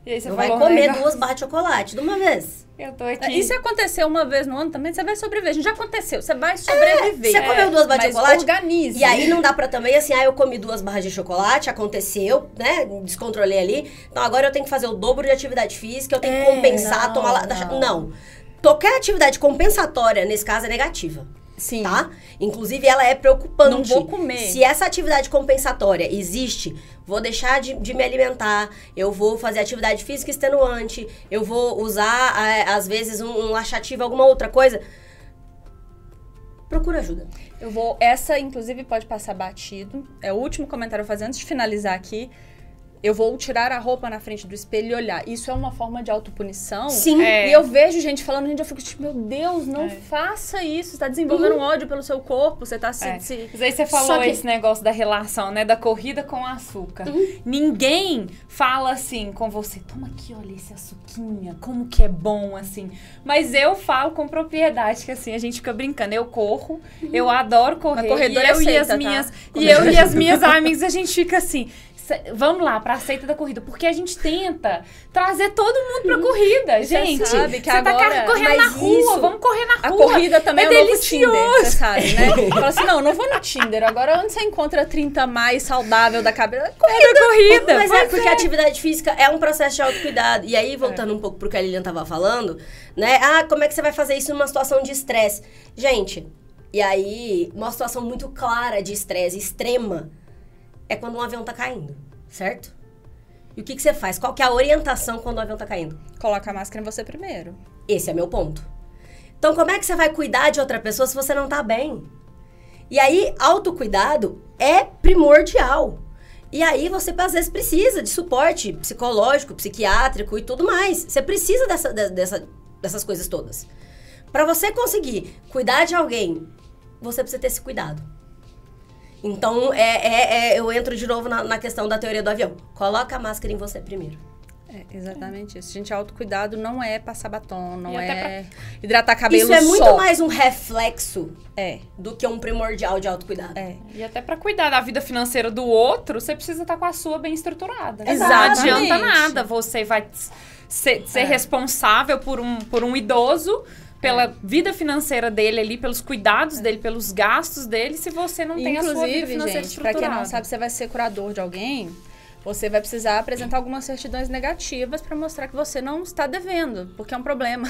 E aí você não vai comer 2 barras de chocolate de uma vez. Eu tô aqui. E se acontecer uma vez no ano também, você vai sobreviver. Já aconteceu, você vai sobreviver. Você comeu 2 barras de chocolate? Organize. E aí não dá pra também, assim, eu comi 2 barras de chocolate, aconteceu, né? Descontrolei ali. Então agora eu tenho que fazer o dobro de atividade física, eu tenho que compensar, tomar lá. Não. Qualquer atividade compensatória, nesse caso, é negativa. Sim. Tá? Inclusive, ela é preocupante. Não vou comer. Se essa atividade compensatória existe, vou deixar de me alimentar, eu vou fazer atividade física extenuante, eu vou usar, às vezes, um laxativo, alguma outra coisa. Procura ajuda. Essa, inclusive, pode passar batido. É o último comentário que eu vou fazer antes de finalizar aqui. Eu vou tirar a roupa na frente do espelho e olhar. Isso é uma forma de autopunição. Sim. E eu vejo gente falando, gente, eu fico tipo, meu Deus, não faça isso. Você tá desenvolvendo um ódio pelo seu corpo, você tá Mas aí você falou esse negócio da relação, né? Da corrida com o açúcar. Ninguém fala assim com você, toma aqui, olha esse açuquinha, como que é bom, assim. Mas eu falo com propriedade, que assim, a gente fica brincando. Eu corro, eu adoro correr. Corredor E eu e as minhas amigas, a gente fica assim... Vamos lá, pra seita da corrida. Porque a gente tenta trazer todo mundo pra corrida, gente. Você sabe que você agora... tá correndo na rua, vamos correr na rua. A corrida também é o novo Tinder, você sabe, né? É. Fala assim, não vou no Tinder. Agora, onde você encontra 30 mais saudável da cabeça? Corrida. Mas porque a atividade física é um processo de autocuidado. E aí, voltando um pouco pro que a Lilian tava falando, né? Como é que você vai fazer isso numa situação de estresse? Gente, e aí, uma situação muito clara de estresse, extrema, é quando um avião tá caindo, certo? E o que você faz? Qual que é a orientação quando o avião tá caindo? Coloca a máscara em você primeiro. Esse é meu ponto. Então, como é que você vai cuidar de outra pessoa se você não tá bem? E aí, autocuidado é primordial. E aí, você, às vezes, precisa de suporte psicológico, psiquiátrico e tudo mais. Você precisa dessas coisas todas. Pra você conseguir cuidar de alguém, você precisa ter esse cuidado. Então, eu entro de novo na questão da teoria do avião. Coloca a máscara em você primeiro. É exatamente isso. Gente, autocuidado não é passar batom, não é hidratar cabelo só. Isso é muito só. mais um reflexo do que um primordial de autocuidado. E até pra cuidar da vida financeira do outro, você precisa estar com a sua bem estruturada. Exatamente. Não adianta nada. Você vai ser responsável por um idoso, pela vida financeira dele ali, pelos cuidados dele, pelos gastos dele, se você não tem a sua vida financeira estruturada. Pra quem não sabe, você vai ser curador de alguém, você vai precisar apresentar algumas certidões negativas para mostrar que você não está devendo, porque é um problema.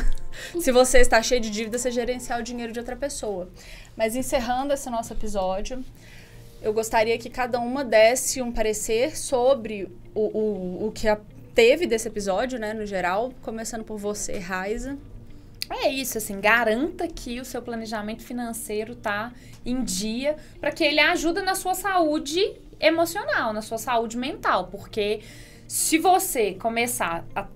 Se você está cheio de dívida, você gerenciar o dinheiro de outra pessoa. Mas encerrando esse nosso episódio, eu gostaria que cada uma desse um parecer sobre o que teve desse episódio, né, no geral, começando por você, Raiza. É isso, assim, garanta que o seu planejamento financeiro tá em dia para que ele ajude na sua saúde emocional, na sua saúde mental, porque se você começar a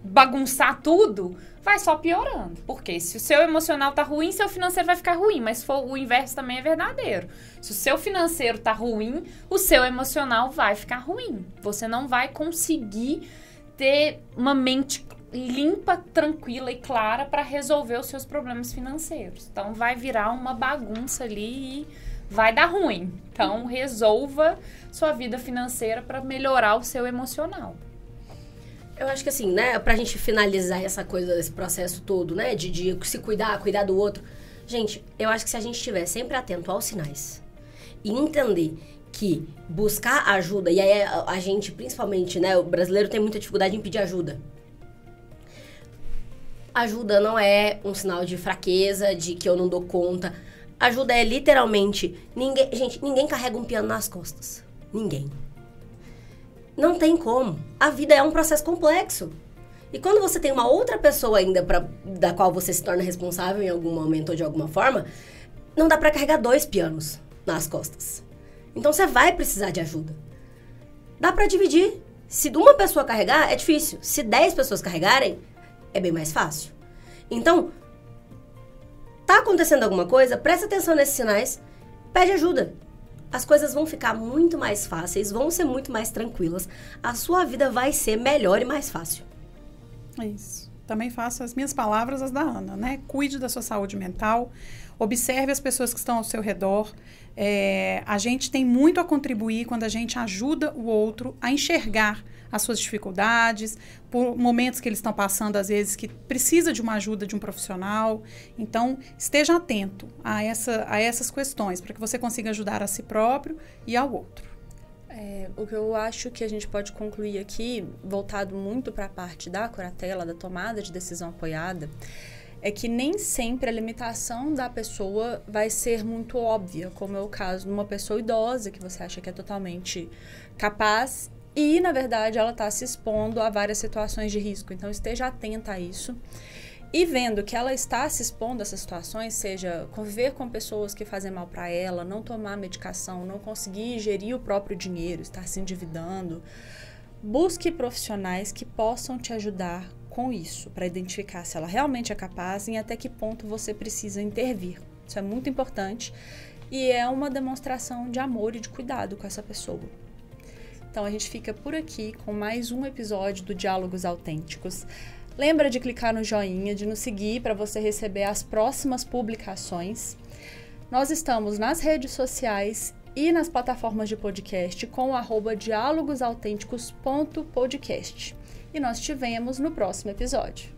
bagunçar tudo, vai só piorando, porque se o seu emocional tá ruim, seu financeiro vai ficar ruim, mas o inverso também é verdadeiro. Se o seu financeiro tá ruim, o seu emocional vai ficar ruim. Você não vai conseguir ter uma mente limpa, tranquila e clara para resolver os seus problemas financeiros. Então, vai virar uma bagunça ali e vai dar ruim. Então, resolva sua vida financeira para melhorar o seu emocional. Eu acho que assim, né, pra gente finalizar essa coisa, esse processo todo, né, de se cuidar do outro. Gente, eu acho que se a gente estiver sempre atento aos sinais e entender que buscar ajuda, e aí a gente, principalmente, né, o brasileiro tem muita dificuldade em pedir ajuda. Ajuda não é um sinal de fraqueza, de que eu não dou conta. Ajuda é literalmente... Ninguém carrega um piano nas costas. Ninguém. Não tem como. A vida é um processo complexo. E quando você tem uma outra pessoa ainda da qual você se torna responsável em algum momento ou de alguma forma, não dá pra carregar 2 pianos nas costas. Então você vai precisar de ajuda. Dá pra dividir. Se uma pessoa carregar, é difícil. Se 10 pessoas carregarem, é bem mais fácil. Então, tá acontecendo alguma coisa, presta atenção nesses sinais, pede ajuda. As coisas vão ficar muito mais fáceis, vão ser muito mais tranquilas. A sua vida vai ser melhor e mais fácil. É isso. Também faço as minhas palavras, as da Ana, né? Cuide da sua saúde mental, observe as pessoas que estão ao seu redor. A gente tem muito a contribuir quando a gente ajuda o outro a enxergar as suas dificuldades, por momentos que eles estão passando, às vezes, que precisa de uma ajuda de um profissional. Então, esteja atento a essas questões, para que você consiga ajudar a si próprio e ao outro. O que eu acho que a gente pode concluir aqui, voltado muito para a parte da curatela, da tomada de decisão apoiada, é que nem sempre a limitação da pessoa vai ser muito óbvia, como é o caso de uma pessoa idosa que você acha que é totalmente capaz e, na verdade, ela está se expondo a várias situações de risco. Então, esteja atenta a isso. E vendo que ela está se expondo a essas situações, seja conviver com pessoas que fazem mal para ela, não tomar medicação, não conseguir gerir o próprio dinheiro, estar se endividando, busque profissionais que possam te ajudar com isso, para identificar se ela realmente é capaz e até que ponto você precisa intervir. Isso é muito importante e é uma demonstração de amor e de cuidado com essa pessoa. Então, a gente fica por aqui com mais um episódio do Diálogos Autênticos. Lembra de clicar no joinha, de nos seguir para você receber as próximas publicações. Nós estamos nas redes sociais e nas plataformas de podcast com o @dialogosautênticos.podcast. E nós te vemos no próximo episódio.